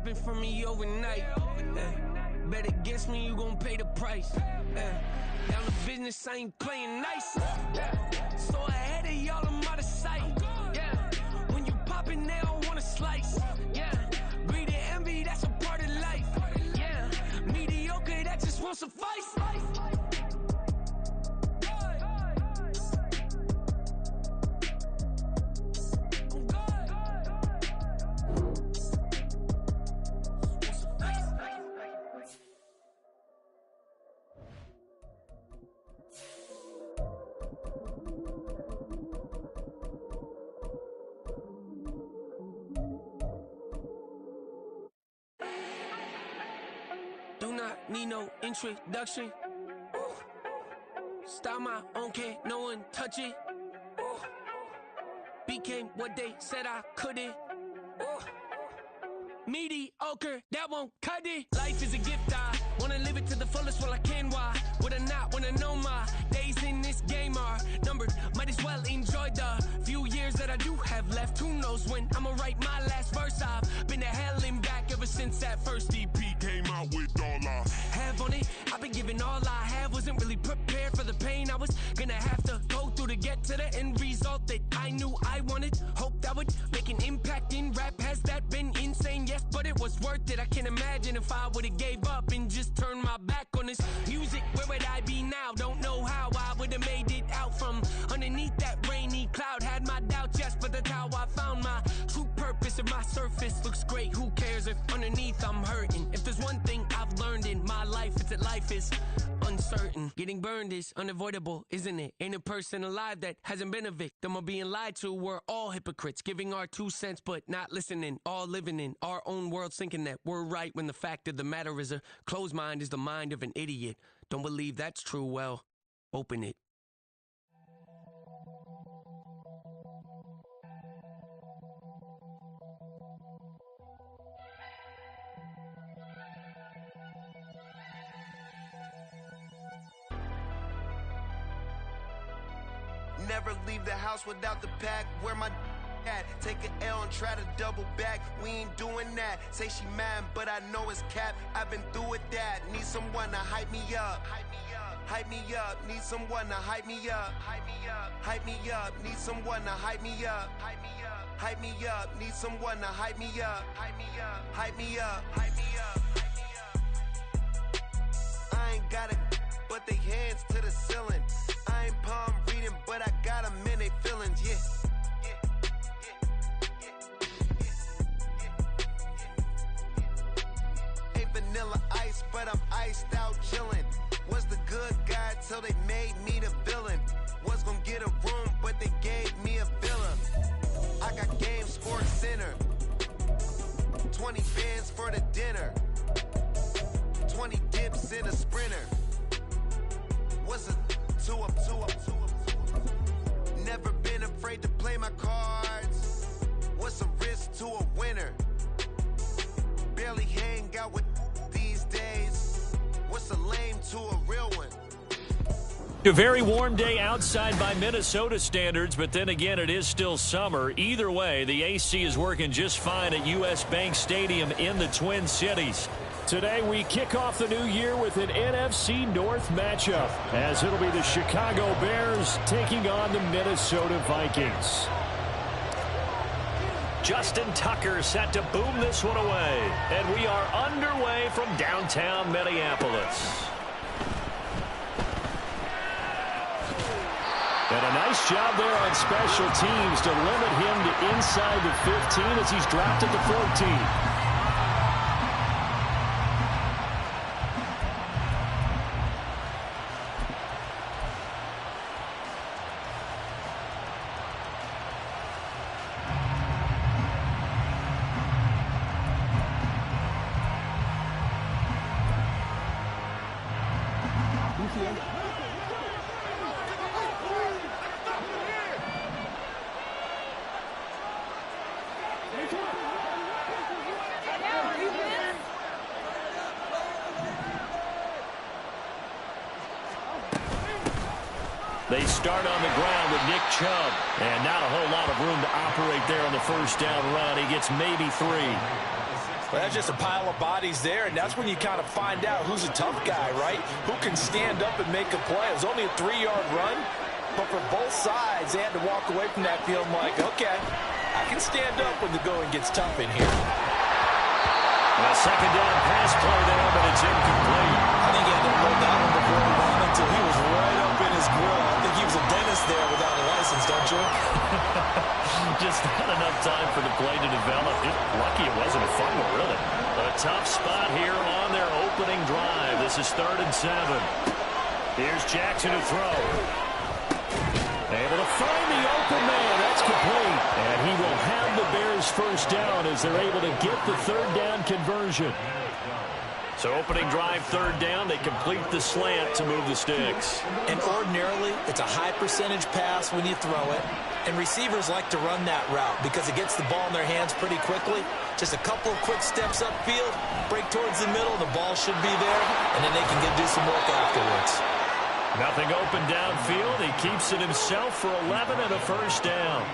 happen for me overnight. Bet against me, you gon' pay the price. Down the business, I ain't playing nice. So ahead of y'all, I'm out of sight. When you poppin', they don't wanna slice. Greed and envy, that's a part of life. Mediocre, that just won't suffice. Do not need no introduction. Start my own, can't no one touch it. Became what they said I couldn't. Mediocre, that won't cut it. Life is a gift, I wanna live it to the fullest while I can. Why would I not wanna know my days in this game are numbered? Might as well enjoy the few years that I do have left. Who knows when I'ma write my last verse? I've been to hell and back ever since that first EP came out with all I have on it. I've been giving all I have, wasn't really prepared for the pain I was gonna have to go through to get to the end result that I knew I wanted. Hope that would make an impact in rap. Has that been insane? Yes, but it was worth it. I can't imagine if I would've gave up and just turned my back on this music. Where would I be now? Don't know how I would've made it out from underneath that rainy cloud. Had my doubts, yes, but that's how I found my true purpose. If my surface looks great, who cares if underneath I'm hurting? If there's one thing I've learned in my life, it's that life is uncertain. Getting burned is unavoidable, isn't it? Ain't a person alive that hasn't been a victim of being lied to. We're all hypocrites, giving our 2 cents but not listening. All living in our own world, thinking that we're right when the fact of the matter is a closed mind is the mind of an idiot. Don't believe that's true? Well, open it. Never leave the house without the pack. Where my at? Take an L and try to double back. We ain't doing that. Say she mad, but I know it's cap. I've been through with that. Need someone to hype me up. Hype me up. Need someone to hype me up. Hype me up. Need someone to hype me up. Hype me up. Need someone to hype me up. Hype me up. I ain't got it, but they hands to the ceiling. I ain't palm reading, but I got them in they feelings, yeah. Ain't vanilla ice, but I'm iced out chillin'. Was the good guy till they made me the villain. Was gonna get a room, but they gave me a villa. I got game, Sports Center. 20 bands for the dinner. 20 dips in a sprinter. What's a two up. Never been afraid to play my cards. What's a risk to a winner? Barely hang out with these days. What's a lame to a real one? A very warm day outside by Minnesota standards, but then again, it is still summer. Either way, the AC is working just fine at U.S. Bank Stadium in the Twin Cities. Today, we kick off the new year with an NFC North matchup, as it'll be the Chicago Bears taking on the Minnesota Vikings. Justin Tucker set to boom this one away, and we are underway from downtown Minneapolis. And a nice job there on special teams to limit him to inside the 15 as he's dropped at the 14. They start on the ground with Nick Chubb. And not a whole lot of room to operate there on the first down run. He gets maybe 3. Well, that's just a pile of bodies there, and that's when you kind of find out who's a tough guy, right? Who can stand up and make a play. It was only a 3-yard run, but for both sides, they had to walk away from that feeling like, okay, I can stand up when the going gets tough in here. A second down pass play there, but it's incomplete. I think he had to roll down on the ball until he was right up in his grill. I think he was a dentist there without a license, don't you? Just not enough time for the play to develop. Lucky it wasn't a fumble, really. A tough spot here on their opening drive. This is 3rd and 7. Here's Jackson to throw. Able to find the open man. That's complete. And he will have the Bears first down as they're able to get the 3rd down conversion. So opening drive, 3rd down, they complete the slant to move the sticks. And ordinarily, it's a high percentage pass when you throw it. And receivers like to run that route because it gets the ball in their hands pretty quickly. Just a couple of quick steps upfield, break towards the middle, the ball should be there, and then they can do some work afterwards. Nothing open downfield. He keeps it himself for 11 and a first down.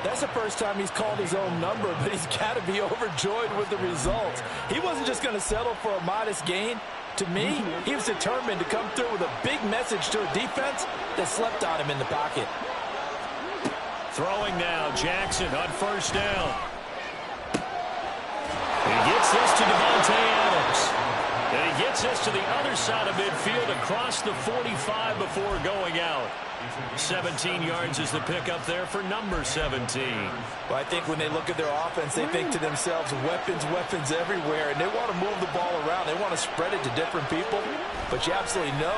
That's the first time he's called his own number, but he's got to be overjoyed with the results. He wasn't just going to settle for a modest gain. To me, he was determined to come through with a big message to a defense that slept on him in the pocket. Throwing now, Jackson on first down. He gets this to Davante Adams. And he gets this to the other side of midfield across the 45 before going out. 17 yards is the pickup there for number 17. Well, I think when they look at their offense, they think to themselves, weapons, weapons everywhere, and they want to move the ball around. They want to spread it to different people, but you absolutely know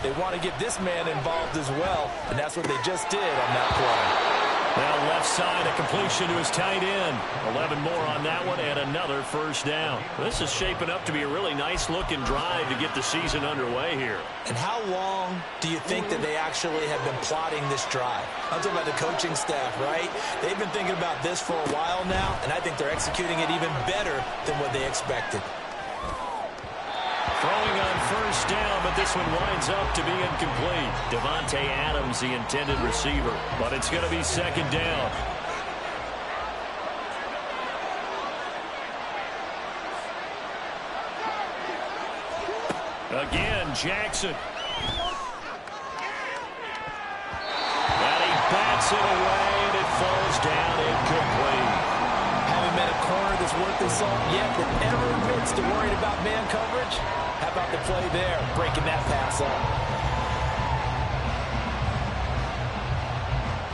they want to get this man involved as well, and that's what they just did on that play. Now left side, a completion to his tight end. 11 more on that one and another first down. This is shaping up to be a really nice-looking drive to get the season underway here. And how long do you think that they actually have been plotting this drive? I'm talking about the coaching staff, right? They've been thinking about this for a while now, and I think they're executing it even better than what they expected. Throwing on first down, but this one winds up to be incomplete. Davante Adams, the intended receiver, but it's going to be second down. Again, Jackson. And he bats it away, and it falls down incomplete. Haven't met a corner that's worth the salt yet that ever admits to worrying about man coverage. How about the play there, breaking that pass up?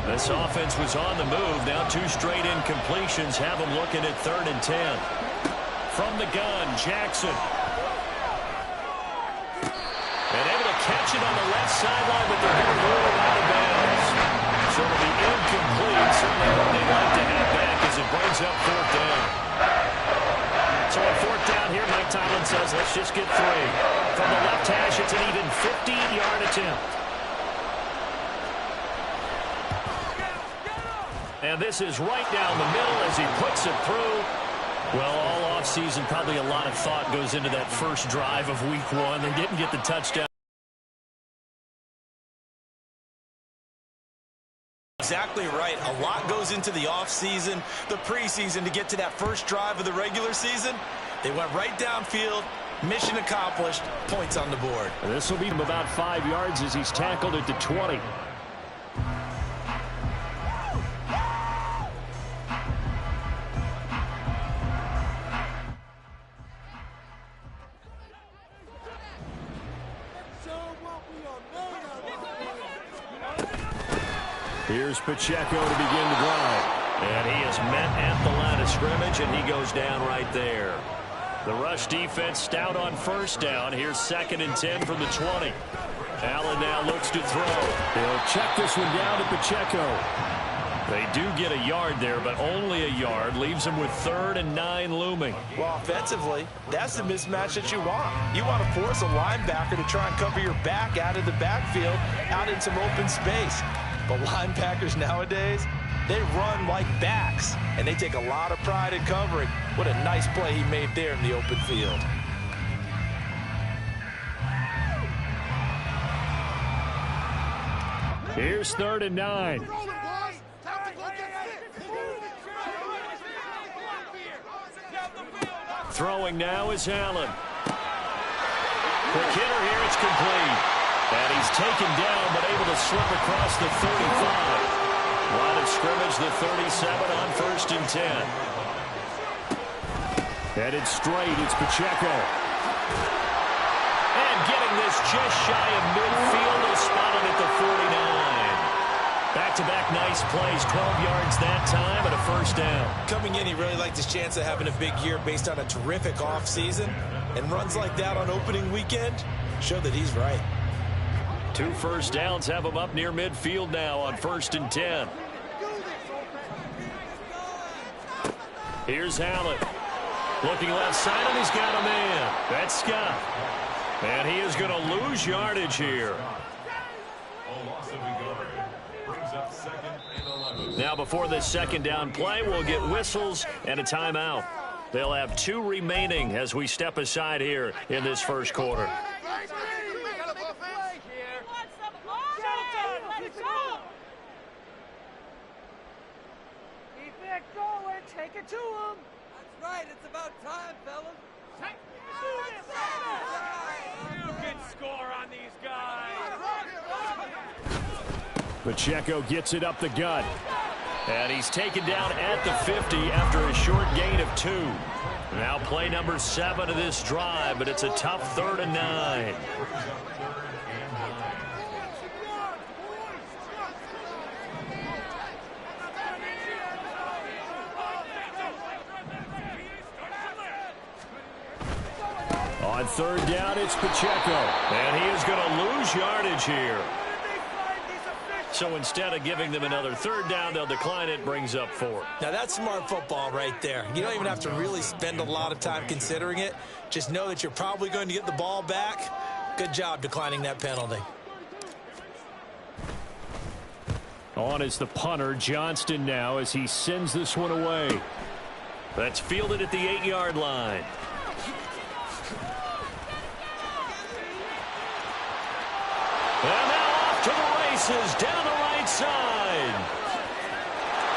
This offense was on the move. Now 2 straight incompletions have them looking at 3rd and 10. From the gun, Jackson. And able to catch it on the left sideline, but they're going to roll it out of bounds. So it'll be incomplete. Certainly what they'd like to have back as it brings up 4th down. So on 4th down here, Mike Tomlin says, let's just get 3. From the left hash, it's an even 50-yard attempt. And this is right down the middle as he puts it through. Well, all offseason, probably a lot of thought goes into that first drive of week 1. They didn't get the touchdown. Exactly right. A lot goes into the offseason, the preseason to get to that first drive of the regular season. They went right downfield. Mission accomplished. Points on the board. This will be about 5 yards as he's tackled at the 20. Here's Pacheco to begin the drive. And he is met at the line of scrimmage, and he goes down right there. The rush defense stout on first down. Here's 2nd and 10 from the 20. Allen now looks to throw. He'll check this one down to Pacheco. They do get a yard there, but only a yard. Leaves them with 3rd and 9 looming. Well, offensively, that's the mismatch that you want. You want to force a linebacker to try and cover your back out of the backfield, out in some open space. But linebackers nowadays, they run like backs, and they take a lot of pride in covering. What a nice play he made there in the open field. Here's 3rd and 9. Throwing now is Allen. Quick hitter here, it's complete. And he's taken down, but able to slip across the 35. Line of scrimmage, the 37 on 1st and 10. Headed straight, it's Pacheco. And getting this just shy of midfield, is spotted at the 49. Back-to-back nice plays, 12 yards that time, and a first down. Coming in, he really liked his chance of having a big year based on a terrific offseason. And runs like that on opening weekend show that he's right. 2 first downs have him up near midfield now on 1st and 10. Here's Allen. Looking left side, and he's got a man. That's Scott. And he is going to lose yardage here. Now before this second down play, we'll get whistles and a timeout. They'll have 2 remaining as we step aside here in this first quarter. Keep it going. Take it to him. That's right. It's about time, fellas. You can score on these guys. Pacheco gets it up the gut. And he's taken down at the 50 after a short gain of 2. Now play number 7 of this drive, but it's a tough 3rd and 9. On 3rd down, it's Pacheco. And he is going to lose yardage here. So instead of giving them another 3rd down, they'll decline it, brings up 4. Now that's smart football right there. You don't even have to really spend a lot of time considering it. Just know that you're probably going to get the ball back. Good job declining that penalty. On is the punter, Johnston, now as he sends this one away. That's fielded at the 8-yard line. And now off to the races down the right side.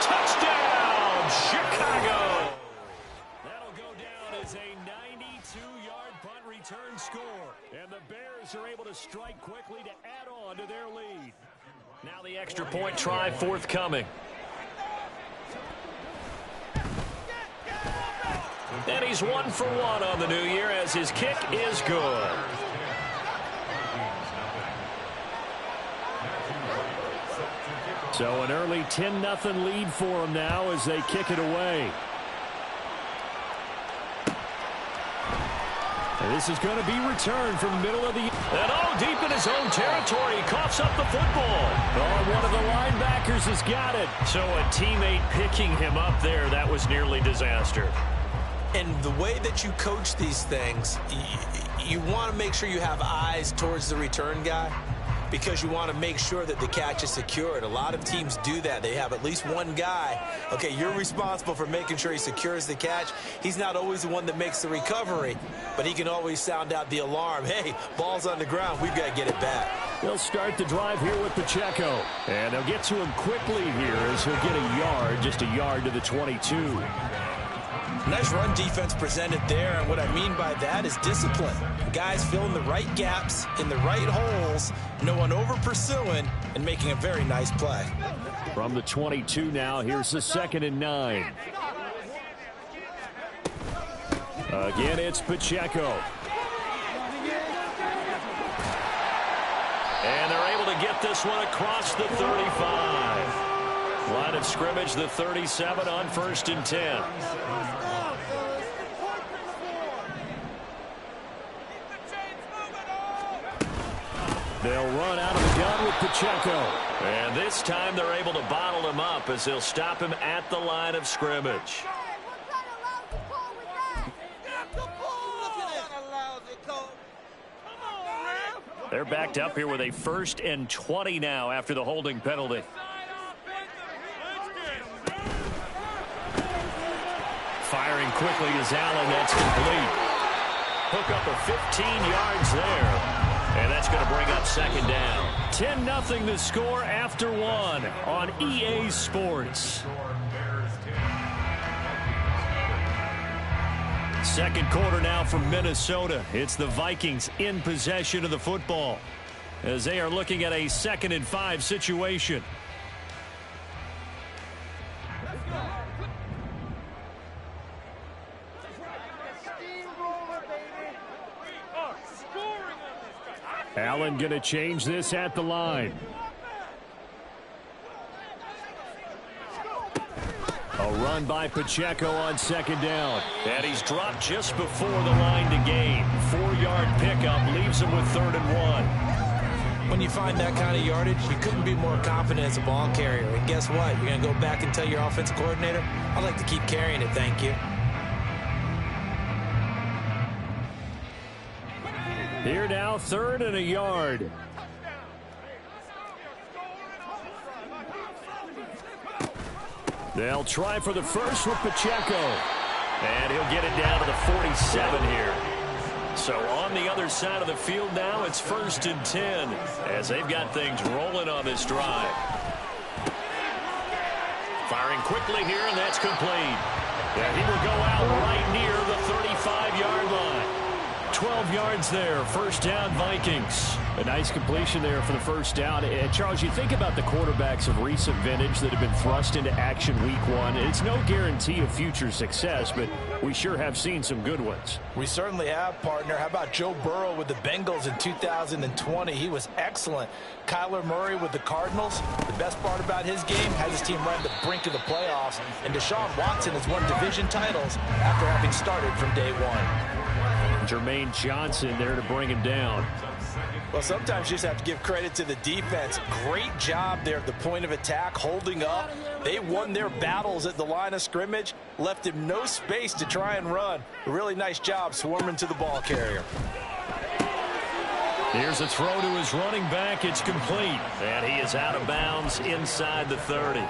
Touchdown, Chicago. That'll go down as a 92-yard punt return score. And the Bears are able to strike quickly to add on to their lead. Now the extra point try forthcoming. And he's 1 for 1 on the new year as his kick is good. So an early 10-0 lead for them now as they kick it away. And this is going to be returned from the middle of the... And deep in his own territory, he coughs up the football. Oh, one of the linebackers has got it. So a teammate picking him up there, that was nearly disaster. And the way that you coach these things, you want to make sure you have eyes towards the return guy, because you want to make sure that the catch is secured. A lot of teams do that. They have at least one guy. Okay, you're responsible for making sure he secures the catch. He's not always the one that makes the recovery, but he can always sound out the alarm. Hey, ball's on the ground. We've got to get it back. They'll start the drive here with Pacheco. And they'll get to him quickly here as he'll get a yard, just a yard to the 22. Nice run defense presented there, and what I mean by that is discipline. Guys filling the right gaps in the right holes, no one over pursuing, and making a very nice play. From the 22 now, here's the 2nd and 9. Again, it's Pacheco. And they're able to get this one across the 35. Line of scrimmage, the 37 on 1st and 10. They'll run out of the gun with Pacheco. And this time they're able to bottle him up as they'll stop him at the line of scrimmage. They're backed up here with a 1st and 20 now after the holding penalty. Firing quickly is Allen. That's complete. Hook up of 15 yards there. And that's going to bring up 2nd down. 10-0 the score after 1 on EA Sports. Second quarter now from Minnesota. It's the Vikings in possession of the football as they are looking at a 2nd and 5 situation. Allen going to change this at the line. A run by Pacheco on 2nd down. And he's dropped just before the line to gain. 4-yard pickup leaves him with 3rd and 1. When you find that kind of yardage, you couldn't be more confident as a ball carrier. And guess what? You're going to go back and tell your offensive coordinator, I'd like to keep carrying it, thank you. Here now, 3rd and a yard. They'll try for the first with Pacheco. And he'll get it down to the 47 here. So on the other side of the field now, it's 1st and 10 as they've got things rolling on this drive. Firing quickly here, and that's complete. And he will go out right near the 35-yard line. 12 yards there, 1st down Vikings. A nice completion there for the 1st down. And Charles, you think about the quarterbacks of recent vintage that have been thrust into action week 1. It's no guarantee of future success, but we sure have seen some good ones. We certainly have, partner. How about Joe Burrow with the Bengals in 2020? He was excellent. Kyler Murray with the Cardinals. The best part about his game, has his team right on the brink of the playoffs. And Deshaun Watson has won division titles after having started from day 1. Jermaine Johnson there to bring him down. Well, sometimes you just have to give credit to the defense. Great job there at the point of attack, holding up. They won their battles at the line of scrimmage, left him no space to try and run. A really nice job swarming to the ball carrier. Here's a throw to his running back. It's complete. And he is out of bounds inside the 30.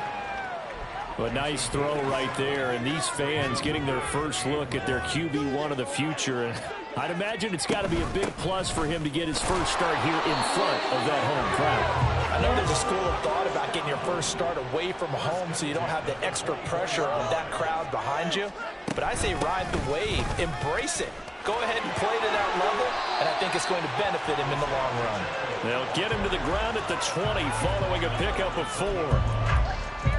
A nice throw right there, and these fans getting their first look at their QB1 of the future. And I'd imagine it's got to be a big plus for him to get his first start here in front of that home crowd. I know there's a school of thought about getting your first start away from home so you don't have the extra pressure of that crowd behind you. But I say ride the wave, embrace it. Go ahead and play to that level, and I think it's going to benefit him in the long run. They'll get him to the ground at the 20 following a pickup of 4.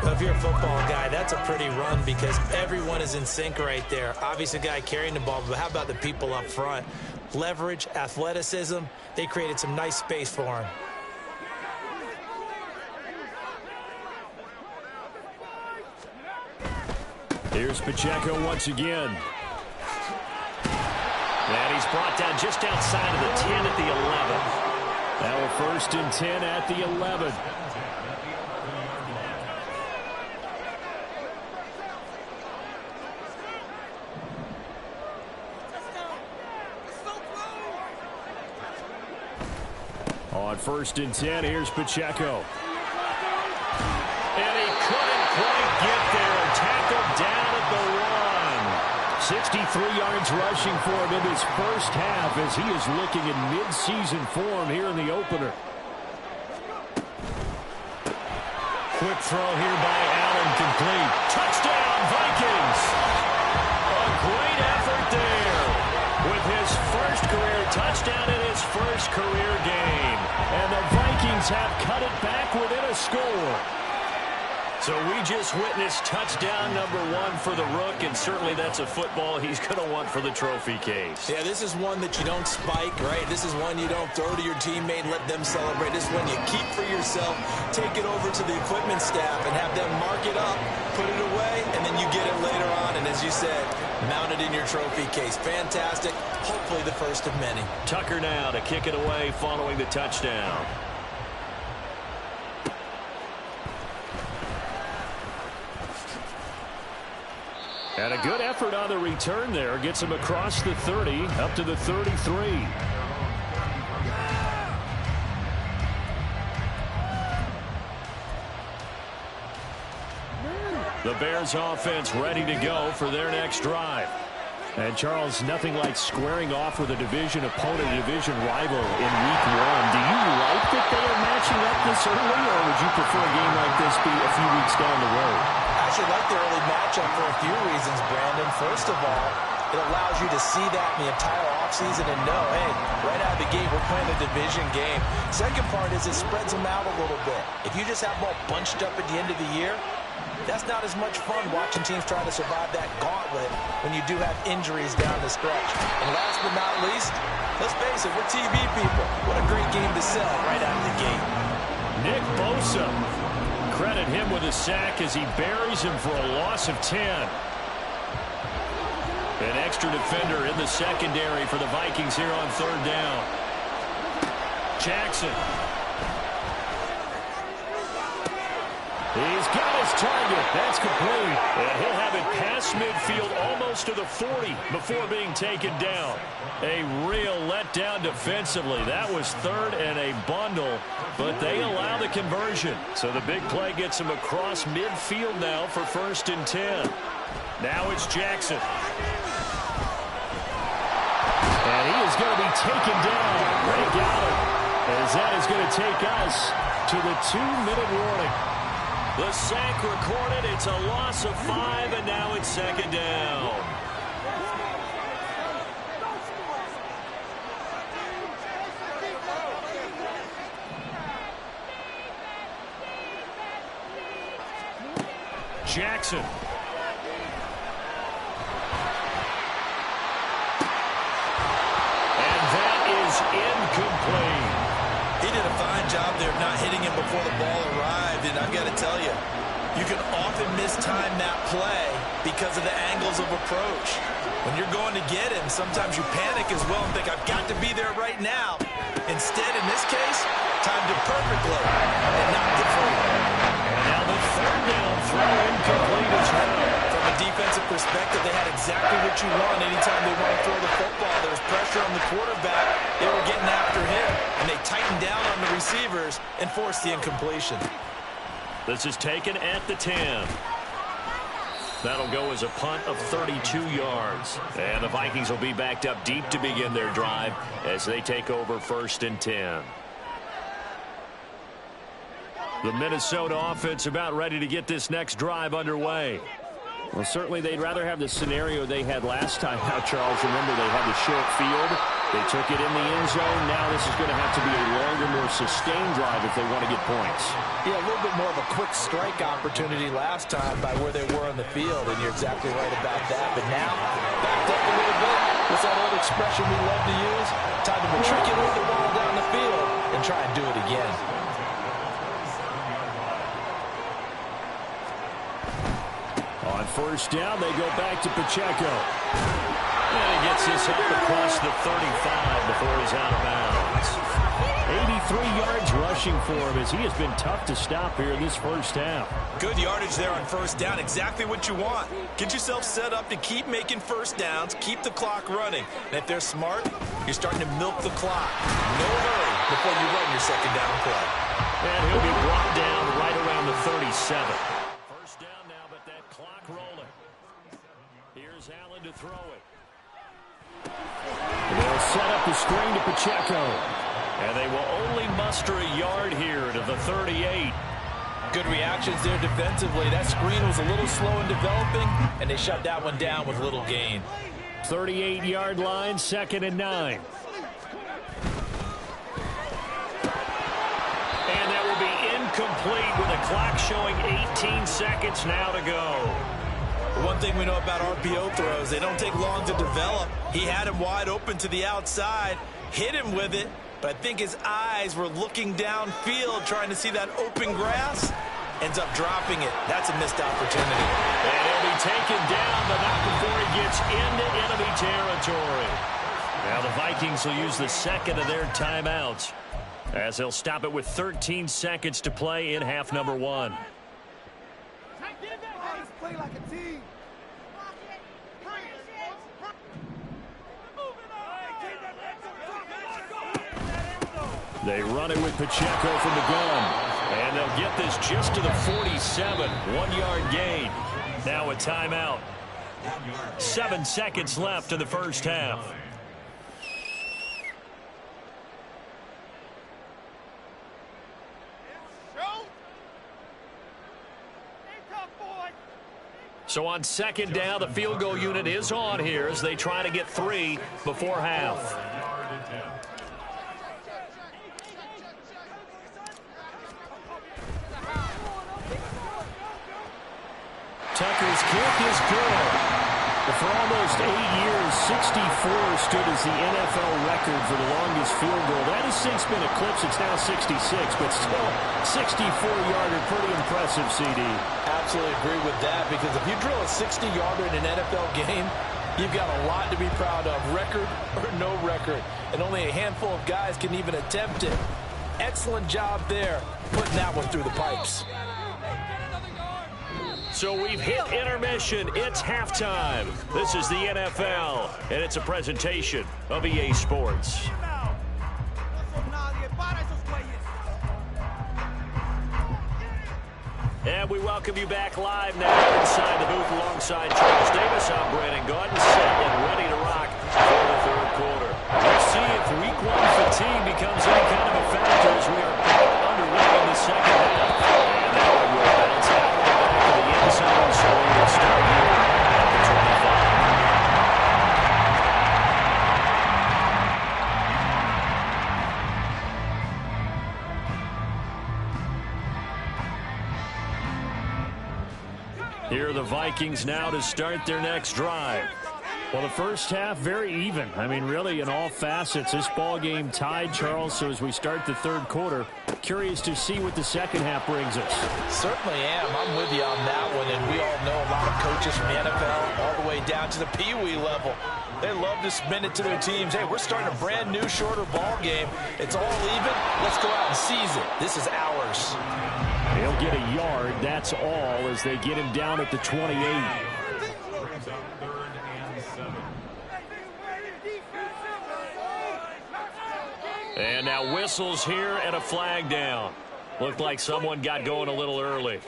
Well, if you're a football guy, that's a pretty run because everyone is in sync right there. Obviously, the guy carrying the ball, but how about the people up front? Leverage, athleticism, they created some nice space for him. Here's Pacheco once again. And he's brought down just outside of the 10 at the 11. Now a 1st and 10 at the 11. On 1st and 10, here's Pacheco. And he couldn't quite get there. Tackled down at the 1. 63 yards rushing for him in his first half as he is looking in mid-season form here in the opener. Quick throw here by Allen, complete. Touchdown, Vikings! A great effort there with his first career touchdown in his first career game. And the Vikings have cut it back within a score. So we just witnessed touchdown number 1 for the Rook, and certainly that's a football he's going to want for the trophy case. Yeah, this is one that you don't spike, right? This is one you don't throw to your teammate and let them celebrate. This is one you keep for yourself, take it over to the equipment staff and have them mark it up, put it away, and then you get it later on. And as you said, mount it in your trophy case. Fantastic. Hopefully the first of many. Tucker now to kick it away following the touchdown. And a good effort on the return there. Gets him across the 30, up to the 33. The Bears offense ready to go for their next drive. And, Charles, nothing like squaring off with a division opponent, a division rival in week 1. Do you like that they are matching up this early, or would you prefer a game like this be a few weeks down the road? I actually like the early matchup for a few reasons, Brandon. First of all, It allows you to see that in the entire offseason and know, hey, right out of the gate, we're playing a division game. Second part is it spreads them out a little bit. If you just have them all bunched up at the end of the year, that's not as much fun watching teams try to survive that gauntlet when you do have injuries down the stretch. And last but not least, let's face it, we're TV people. What a great game to sell right out of the gate. Nick Bosa. Credit him with a sack as he buries him for a loss of 10. An extra defender in the secondary for the Vikings here on third down. Jackson. He's got his target. That's complete. And he'll have it past midfield almost to the 40 before being taken down. A real letdown defensively. That was third and a bundle, but they allow the conversion. So the big play gets him across midfield now for 1st and 10. Now it's Jackson. And he is going to be taken down. Ray Gallup, as that is going to take us to the 2-minute warning. The sack recorded. It's a loss of 5, and now it's 2nd down. Jackson. And that is incomplete. He did a fine job there of not hitting him before the ball arrived, and I've got to tell you, you can often mistime that play because of the angles of approach. When you're going to get him, sometimes you panic as well and think, I've got to be there right now. Instead, in this case, timed it perfectly and knocked it free. And now the 3rd down throw incomplete as well. From a defensive perspective, they had exactly what you want anytime they want to throw the football. There was pressure on the quarterback. They were getting after him, and they tightened down on the receivers and forced the incompletion. This is taken at the 10. That'll go as a punt of 32 yards. And the Vikings will be backed up deep to begin their drive as they take over 1st and 10. The Minnesota offense about ready to get this next drive underway. Well, certainly they'd rather have the scenario they had last time out, Charles. Remember, they had the short field. They took it in the end zone. Now this is going to have to be a longer, more sustained drive if they want to get points. Yeah, a little bit more of a quick strike opportunity last time by where they were on the field, and you're exactly right about that. But now, backed up a little bit. What's that old expression we love to use? Time to matriculate the ball down the field and try and do it again. On 1st down, they go back to Pacheco. And he gets this up across the 35 before he's out of bounds. 83 yards rushing for him as he has been tough to stop here in this 1st half. Good yardage there on 1st down. Exactly what you want. Get yourself set up to keep making 1st downs, keep the clock running. And if they're smart, you're starting to milk the clock. No hurry before you run your 2nd down play. And he'll be brought down right around the 37. 1st down now, but that clock rolling. Here's Allen to throw it. They'll set up the screen to Pacheco. And they will only muster a yard here to the 38. Good reactions there defensively. That screen was a little slow in developing, and they shut that one down with little gain. 38-yard line, 2nd and 9. And that will be incomplete with the clock showing 18 seconds now to go. One thing we know about RPO throws, they don't take long to develop. He had him wide open to the outside, hit him with it, but I think his eyes were looking downfield trying to see that open grass. Ends up dropping it. That's a missed opportunity. And he'll be taken down, but not before he gets into enemy territory. Now the Vikings will use the 2nd of their timeouts as they'll stop it with 13 seconds to play in half number 1. Play like a team. They run it with Pacheco from the gun. And they'll get this just to the 47. 1-yard gain. Now a timeout. 7 seconds left in the 1st half. So on second down, the field goal unit is on here as they try to get 3 before half. Tucker's kick is good. For almost 8 years, 64 stood as the NFL record for the longest field goal. That has since been eclipsed. It's now 66, but still 64-yarder. Pretty impressive, CD. Absolutely agree with that, because if you drill a 60-yarder in an NFL game, you've got a lot to be proud of, record or no record. And only a handful of guys can even attempt it. Excellent job there, putting that one through the pipes. So we've hit intermission. It's halftime. This is the NFL, and it's a presentation of EA Sports. And we welcome you back live now inside the booth alongside Charles Davis. I'm Brandon Gaudin, set and ready to rock for the third quarter. Let's see if week 1 fatigue becomes any kind of a factor as we are back underway in the second half. And that one will bounce out of the back of the end zone, so we will start here at the 25. Here are the Vikings now to start their next drive. Well, the first half, very even. I mean, really, in all facets, this ball game tied, Charles. So as we start the third quarter, curious to see what the second half brings us. Certainly am. I'm with you on that one. And we all know a lot of coaches from the NFL all the way down to the Pee Wee level. They love to spin it to their teams. Hey, we're starting a brand new, shorter ball game. It's all even. Let's go out and seize it. This is ours. He'll get a yard. That's all as they get him down at the 28. And now whistles here and a flag down. Looked like someone got going a little early.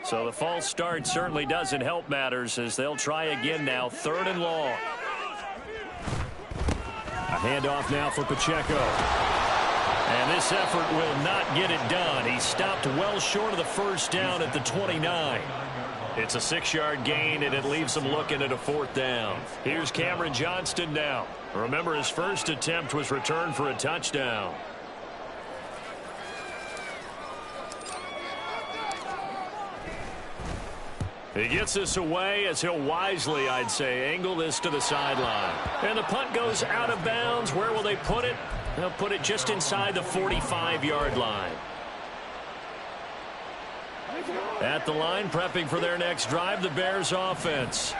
So the false start certainly doesn't help matters as they'll try again now. 3rd and long. A handoff now for Pacheco. And this effort will not get it done. He stopped well short of the first down at the 29. It's a 6-yard gain, and it leaves them looking at a 4th down. Here's Cameron Johnston now. Remember, his first attempt was returned for a touchdown. He gets this away as he'll wisely, I'd say, angle this to the sideline. And the punt goes out of bounds. Where will they put it? They'll put it just inside the 45-yard line. At the line, prepping for their next drive, the Bears offense.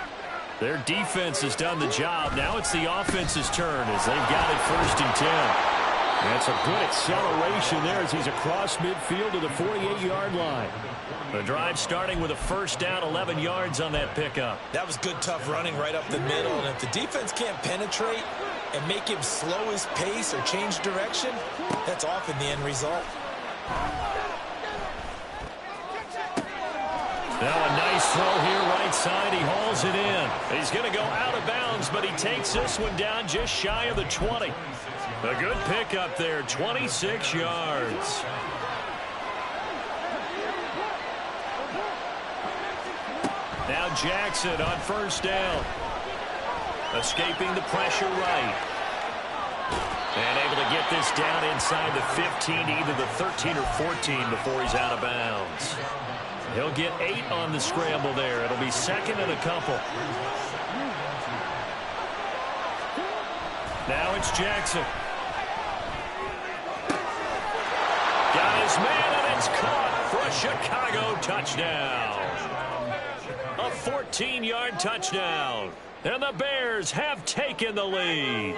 Their defense has done the job. Now it's the offense's turn as they've got it 1st and 10. That's a good acceleration there as he's across midfield to the 48-yard line. The drive starting with a 1st down, 11 yards on that pickup. That was good, tough running right up the middle. And if the defense can't penetrate and make him slow his pace or change direction, that's often the end result. Now a nice throw here right side. He hauls it in. He's going to go out of bounds, but he takes this one down just shy of the 20. A good pickup there, 26 yards. Now Jackson on 1st down. Escaping the pressure right. And able to get this down inside the 15, either the 13 or 14 before he's out of bounds. He'll get 8 on the scramble there. It'll be 2nd and a couple. Now it's Jackson. Got his man, and it's caught for a Chicago touchdown. A 14-yard touchdown. And the Bears have taken the lead.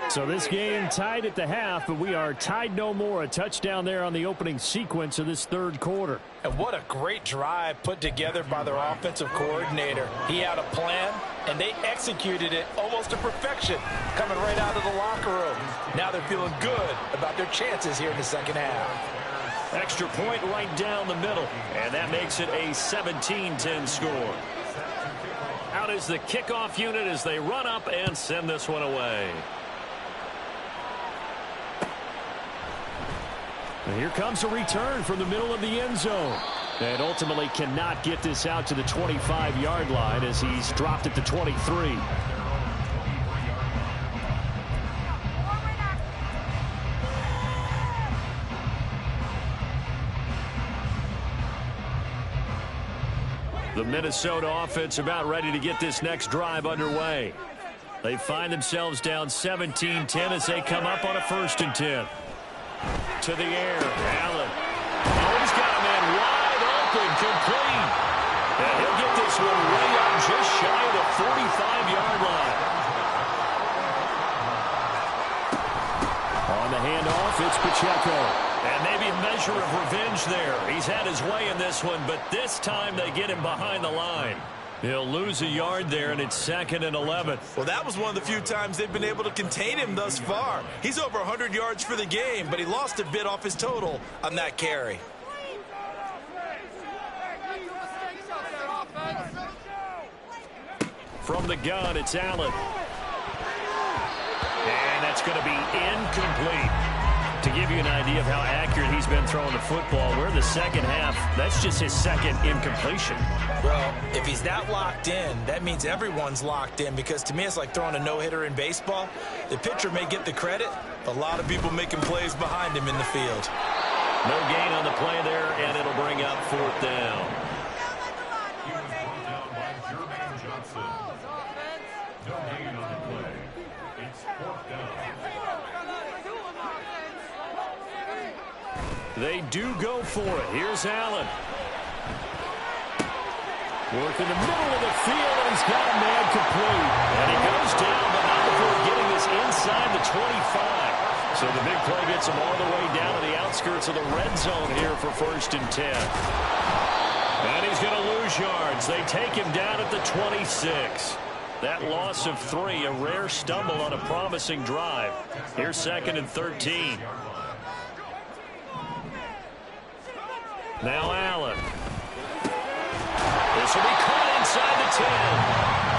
So this game tied at the half, but we are tied no more. A touchdown there on the opening sequence of this third quarter. And what a great drive put together by their offensive coordinator. He had a plan, and they executed it almost to perfection, coming right out of the locker room. Now they're feeling good about their chances here in the second half. Extra point right down the middle, and that makes it a 17-10 score. Out is the kickoff unit as they run up and send this one away. And here comes a return from the middle of the end zone. And ultimately cannot get this out to the 25-yard line as he's dropped it to 23. The Minnesota offense about ready to get this next drive underway. They find themselves down 17-10 as they come up on a 1st and 10. To the air, Allen. Oh, he's got a man wide open, complete. And he'll get this one way up just shy of the 45-yard line. On the handoff, it's Pacheco. And maybe a measure of revenge there. He's had his way in this one, but this time they get him behind the line. He'll lose a yard there, and it's 2nd and 11. Well, that was one of the few times they've been able to contain him thus far. He's over 100 yards for the game, but he lost a bit off his total on that carry. From the gun, it's Allen. And that's going to be incomplete. To give you an idea of how accurate he's been throwing the football, we're in the second half. That's just his 2nd incompletion. Well, if he's that locked in, that means everyone's locked in, because to me it's like throwing a no-hitter in baseball. The pitcher may get the credit, but a lot of people making plays behind him in the field. No gain on the play there, and it'll bring up 4th down. They do go for it. Here's Allen. Work in the middle of the field, and he's got a man complete. And he goes down, but not before getting this inside the 25. So the big play gets him all the way down to the outskirts of the red zone here for 1st and 10. And he's going to lose yards. They take him down at the 26. That loss of 3, a rare stumble on a promising drive. Here's 2nd and 13. Now Allen. This will be caught inside the 10.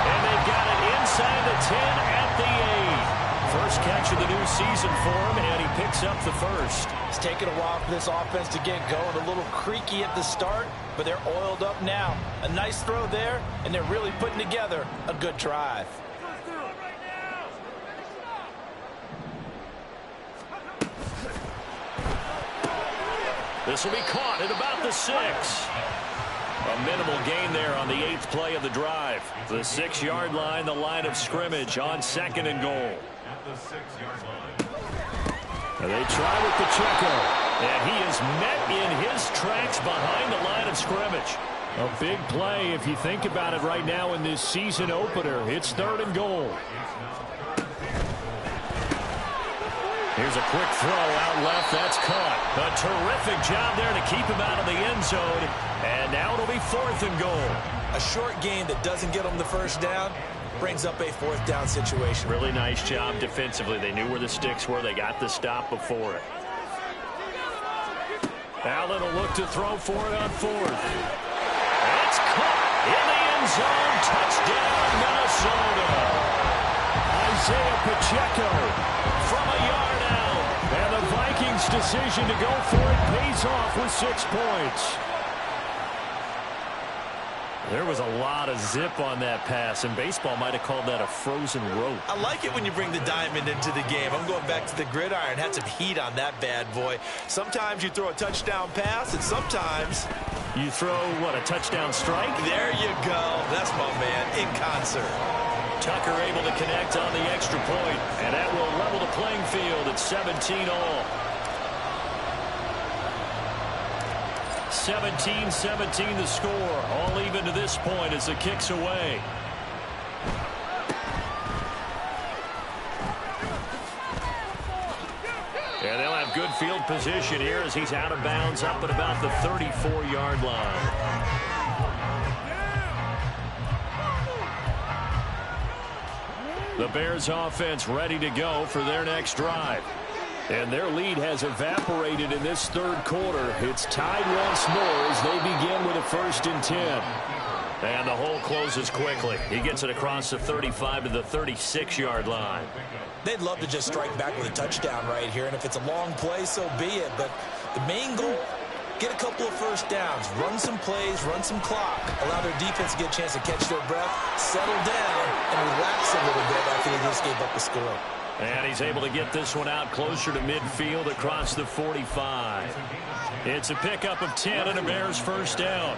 And they've got it inside the 10 at the 8. First catch of the new season for him, and he picks up the 1st. It's taken a while for this offense to get going. A little creaky at the start, but they're oiled up now. A nice throw there, and they're really putting together a good drive. This will be caught at about the 6. A minimal gain there on the 8th play of the drive. The 6-yard line, the line of scrimmage on 2nd and goal. And they try with Pacheco. And he is met in his tracks behind the line of scrimmage. A big play if you think about it right now in this season opener. It's 3rd and goal. Here's a quick throw out left. That's caught. A terrific job there to keep him out of the end zone. And now it'll be 4th and goal. A short gain that doesn't get them the 1st down brings up a 4th down situation. Really nice job defensively. They knew where the sticks were. They got the stop before it. Allen will look to throw for it on 4th. That's caught in the end zone. Touchdown, Minnesota. Isaiah Pacheco from a yard out. And the Vikings' decision to go for it pays off with 6 points. There was a lot of zip on that pass, and baseball might have called that a frozen rope. I like it when you bring the diamond into the game. I'm going back to the gridiron. Had some heat on that bad boy. Sometimes you throw a touchdown pass, and sometimes you throw, what, a touchdown strike? There you go. That's my man in concert. Tucker able to connect on the extra point, and that will level the playing field at 17-all. 17-17 the score. All even to this point as the kick's away. And they'll have good field position here as he's out of bounds up at about the 34-yard line. The Bears offense ready to go for their next drive. And their lead has evaporated in this 3rd quarter. It's tied once more as they begin with a 1st and 10. And the hole closes quickly. He gets it across the 35 to the 36-yard line. They'd love to just strike back with a touchdown right here, and if it's a long play, so be it. But the main goal, get a couple of first downs, run some plays, run some clock, allow their defense to get a chance to catch their breath, settle down, and relax a little bit after they just gave up the score. And he's able to get this one out closer to midfield across the 45. It's a pickup of 10 and a Bears first down.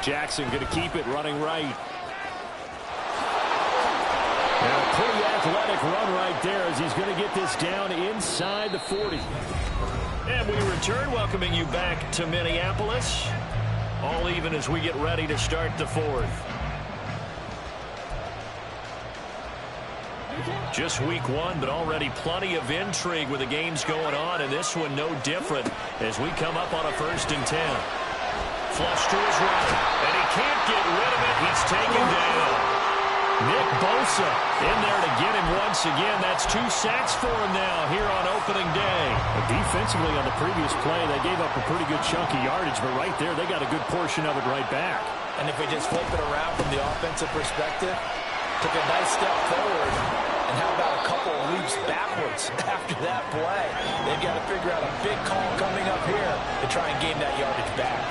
Jackson going to keep it running right. And a pretty athletic run right there as he's going to get this down inside the 40. And we return, welcoming you back to Minneapolis. All even as we get ready to start the fourth. Just week one, but already plenty of intrigue with the games going on, and this one no different as we come up on a 1st and 10. Flush to his right, and he can't get rid of it. He's taken down. Nick Bosa in there to get him once again. That's 2 sacks for him now here on opening day. Defensively on the previous play, they gave up a pretty good chunk of yardage, but right there, they got a good portion of it right back. And if we just flip it around from the offensive perspective, took a nice step forward, and how about a couple of leaps backwards after that play? They've got to figure out a big call coming up here to try and gain that yardage back.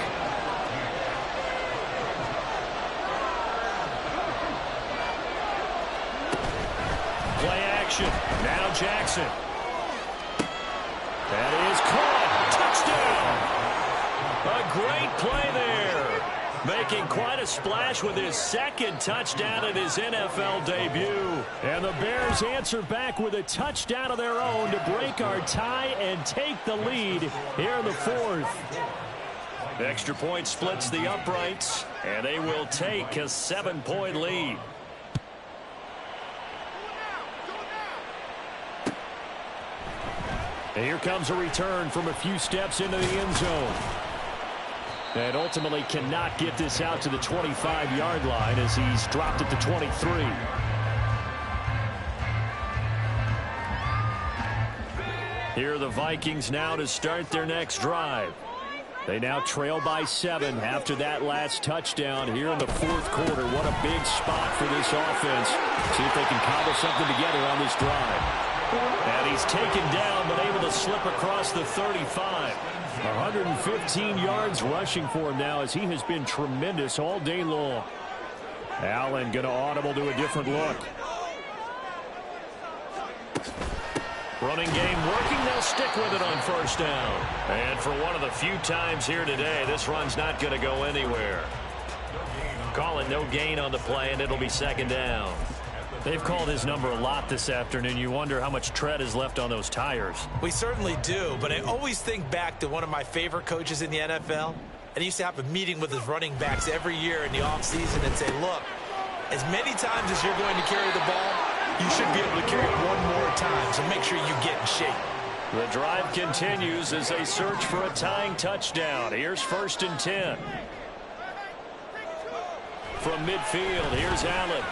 Play action. Now Jackson. That is caught. Touchdown. A great play there. Making quite a splash with his 2nd touchdown in his NFL debut. And the Bears answer back with a touchdown of their own to break our tie and take the lead here in the 4th. Extra point splits the uprights, and they will take a 7-point lead. And here comes a return from a few steps into the end zone. And ultimately cannot get this out to the 25-yard line as he's dropped at the 23. Here are the Vikings now to start their next drive. They now trail by 7 after that last touchdown here in the 4th quarter. What a big spot for this offense. See if they can cobble something together on this drive. And he's taken down, but able to slip across the 35. 115 yards rushing for him now as he has been tremendous all day long. Allen going to audible to a different look. Running game working. They'll stick with it on 1st down. And for one of the few times here today, this run's not going to go anywhere. Call it no gain on the play, and it'll be 2nd down. They've called his number a lot this afternoon. You wonder how much tread is left on those tires. We certainly do, but I always think back to one of my favorite coaches in the NFL. And he used to have a meeting with his running backs every year in the offseason and say, look, as many times as you're going to carry the ball, you should be able to carry it one more time, so make sure you get in shape. The drive continues as they search for a tying touchdown. Here's 1st and 10. From midfield, here's Allen.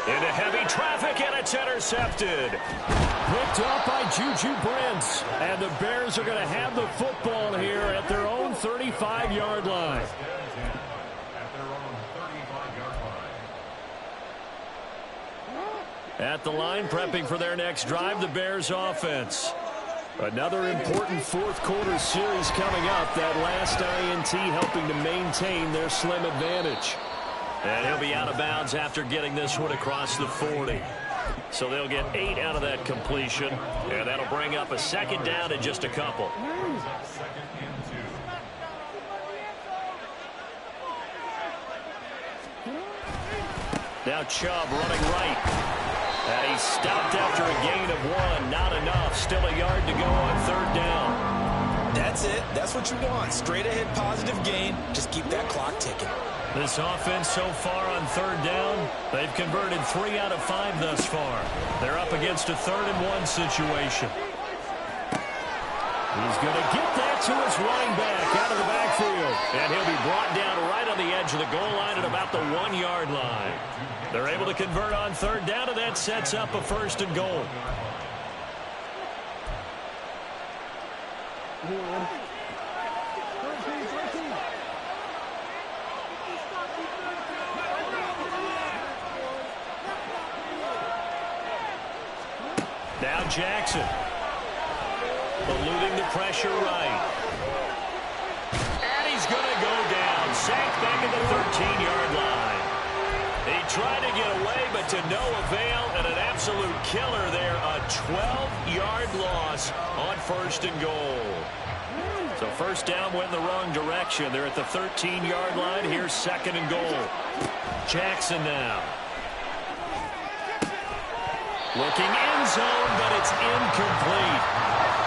Into heavy traffic, and it's intercepted. Picked up by Juju Brents. And the Bears are going to have the football here at their own 35-yard line. At the line, prepping for their next drive, the Bears offense. Another important 4th quarter series coming up. That last INT helping to maintain their slim advantage. And he'll be out of bounds after getting this one across the 40. So they'll get 8 out of that completion. And that'll bring up a 2nd down in just a couple. Now Chubb running right. And he's stopped after a gain of 1. Not enough. Still a yard to go on 3rd down. That's it. That's what you want. Straight ahead positive gain. Just keep that clock ticking. This offense so far on 3rd down, they've converted 3 out of 5 thus far. They're up against a 3rd and 1 situation. He's going to get that to his running back out of the backfield. And he'll be brought down right on the edge of the goal line at about the 1-yard line. They're able to convert on 3rd down, and that sets up a 1st and goal. Now Jackson. Eluding the pressure right. And he's going to go down. Sacked back at the 13-yard line. He tried to get away, but to no avail, and an absolute killer there. A 12-yard loss on 1st and goal. So first down went in the wrong direction. They're at the 13-yard line. Here's 2nd and goal. Jackson now. Looking end zone, but it's incomplete.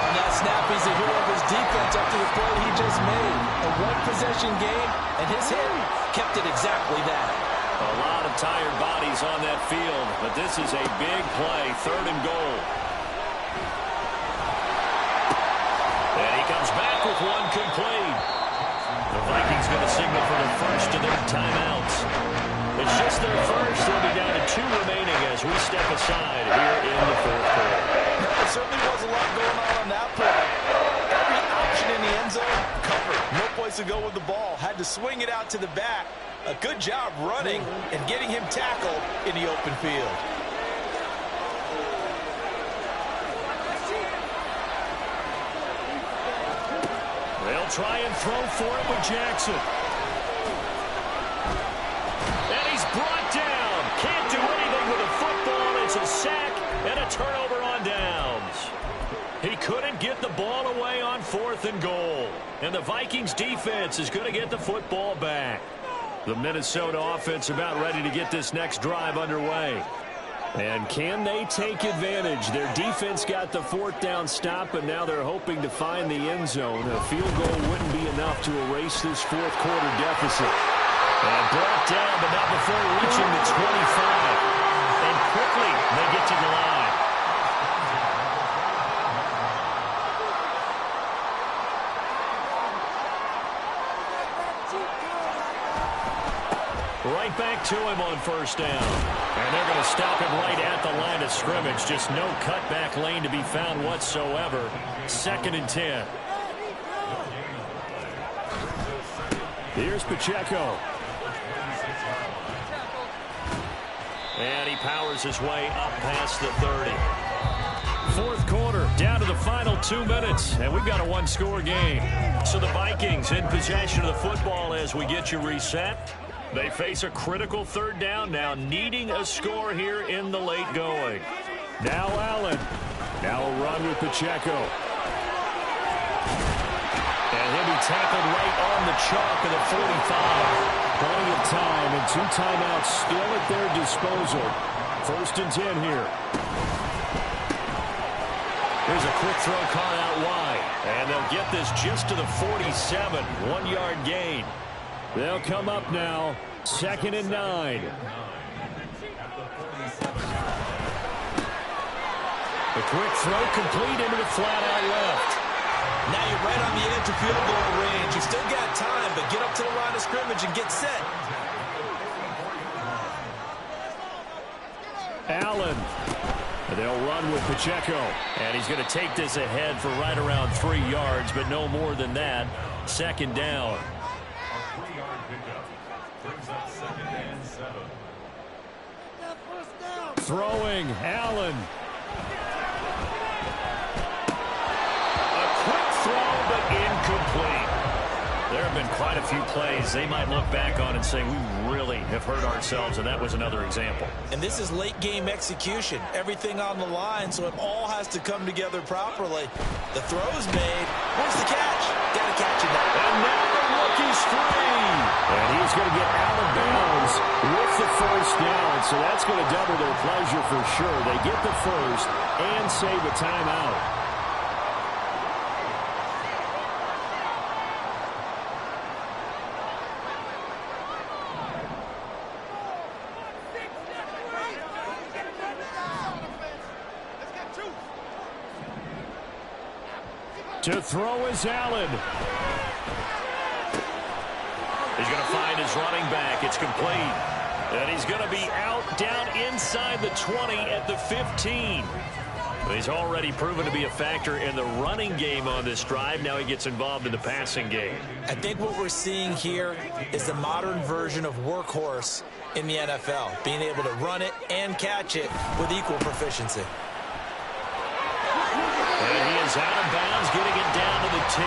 On that snap, he's a hero of his defense up to the play he just made. A one-possession game, and his hit kept it exactly that. A lot of tired bodies on that field, but this is a big play. 3rd and goal. And he comes back with one complete. The Vikings going to signal for the first of their timeouts. It's just their first. They'll be down to 2 remaining as we step aside here in the 4th quarter. There certainly was a lot going on that play. Every option in the end zone covered. No place to go with the ball. Had to swing it out to the back. A good job running and getting him tackled in the open field. They'll try and throw for it with Jackson. And he's brought down. Can't do anything with a football. It's a sack and a turnover on downs. He couldn't get the ball away on 4th and goal. And the Vikings defense is going to get the football back. The Minnesota offense about ready to get this next drive underway. And can they take advantage? Their defense got the 4th down stop, and now they're hoping to find the end zone. A field goal wouldn't be enough to erase this 4th quarter deficit. And brought down, but not before reaching the 25. And quickly, they get to the line. Right back to him on 1st down. And they're going to stop him right at the line of scrimmage. Just no cutback lane to be found whatsoever. 2nd and 10. Here's Pacheco. And he powers his way up past the 30. 4th quarter, down to the final 2 minutes, and we've got a 1-score game. So the Vikings in possession of the football as we get you reset. They face a critical 3rd down now, needing a score here in the late going. Now Allen. Now a run with Pacheco. And he'll be tackled right on the chalk of the 45. Plenty of time and 2 timeouts still at their disposal. 1st and 10 here. Here's a quick throw caught out wide. And they'll get this just to the 47. 1-yard gain. They'll come up now. 2nd and 9. The quick throw complete into the flat out left. Now you're right on the edge of field goal range. You still got time, but get up to the line of scrimmage and get set. Allen. They'll run with Pacheco. And he's going to take this ahead for right around 3 yards, but no more than that. 2nd down. Throwing, Allen. A quick throw, but incomplete. There have been quite a few plays they might look back on and say, we really have hurt ourselves, and that was another example. And this is late-game execution. Everything on the line, so it all has to come together properly. The throw's made. Where's the catch? Got to catch it now. And now the rookie's free. And he's going to get out of bounds with the 1st down, so that's going to double their pleasure for sure. They get the 1st and save a timeout. To throw is Allen. He's going to find his running back. It's complete. And he's going to be out down inside the 20 at the 15. He's already proven to be a factor in the running game on this drive. Now he gets involved in the passing game. I think what we're seeing here is the modern version of workhorse in the NFL, being able to run it and catch it with equal proficiency. And he is out of bounds, getting it down to the 10.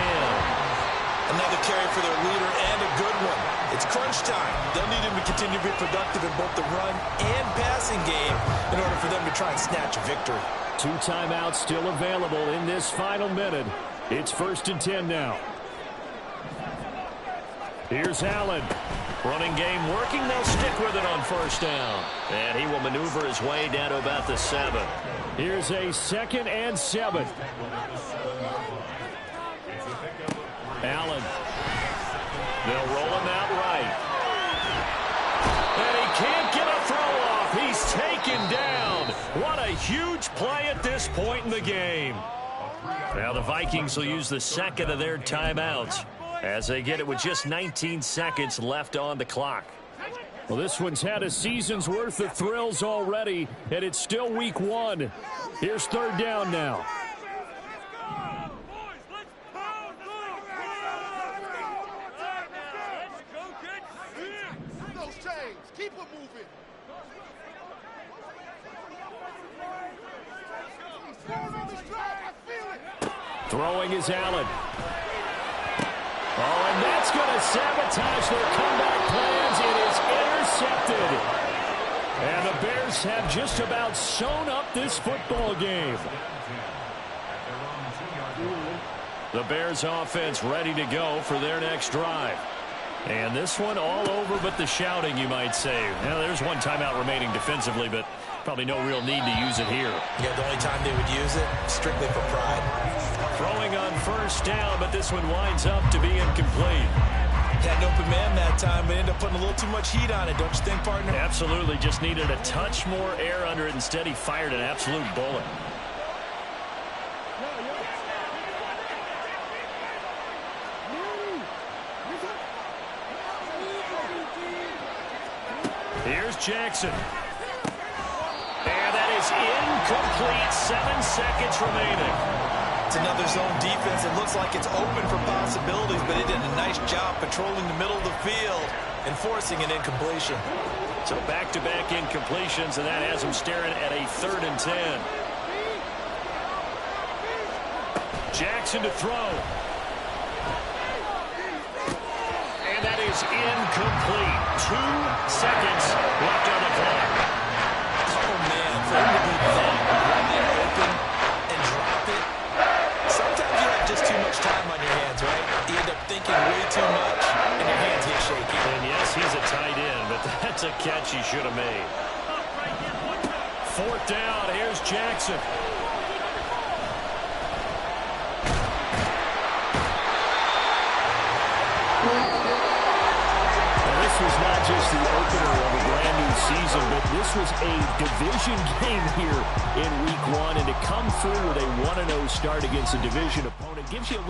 Another carry for their leader, and a good one. It's crunch time. They'll need him to continue to be productive in both the run and passing game in order for them to try and snatch a victory. 2 timeouts still available in this final minute. It's 1st and 10 now. Here's Allen. Running game working. They'll stick with it on 1st down. And he will maneuver his way down to about the 7. Here's a 2nd and 7. Allen. They'll roll him out right. And he can't get a throw off. He's taken down. What a huge play at this point in the game. Now the Vikings will use the 2nd of their timeouts as they get it with just 19 seconds left on the clock. Well, this one's had a season's worth of thrills already, and it's still week 1. Here's 3rd down now. Keep it moving. Throwing is Allen. Oh, and that's going to sabotage their comeback plans. It is intercepted. And the Bears have just about sewn up this football game. The Bears offense ready to go for their next drive. And this one all over but the shouting, you might say. Now, there's one timeout remaining defensively, but probably no real need to use it here. Yeah, the only time they would use it, strictly for pride. Throwing on 1st down, but this one winds up to be incomplete. Had an open man that time, but ended up putting a little too much heat on it, don't you think, partner? Absolutely, just needed a touch more air under it. Instead, he fired an absolute bullet. Here's Jackson. And that is incomplete. 7 seconds remaining. It's another zone defense. It looks like it's open for possibilities, but it did a nice job patrolling the middle of the field and forcing an incompletion. So back-to-back incompletions, and that has him staring at a 3rd and 10. Jackson to throw. And that is incomplete. 2 seconds left on the clock. Oh, man, for him to be that wide open and drop it. Sometimes you have just too much time on your hands, right? You end up thinking way too much, and your hands get shaky. And yes, he's a tight end, but that's a catch he should have made. 4th down, here's Jackson. Was not just the opener of a brand new season, but this was a division game here in week 1, and to come through with a 1-0 start against a division opponent gives you a little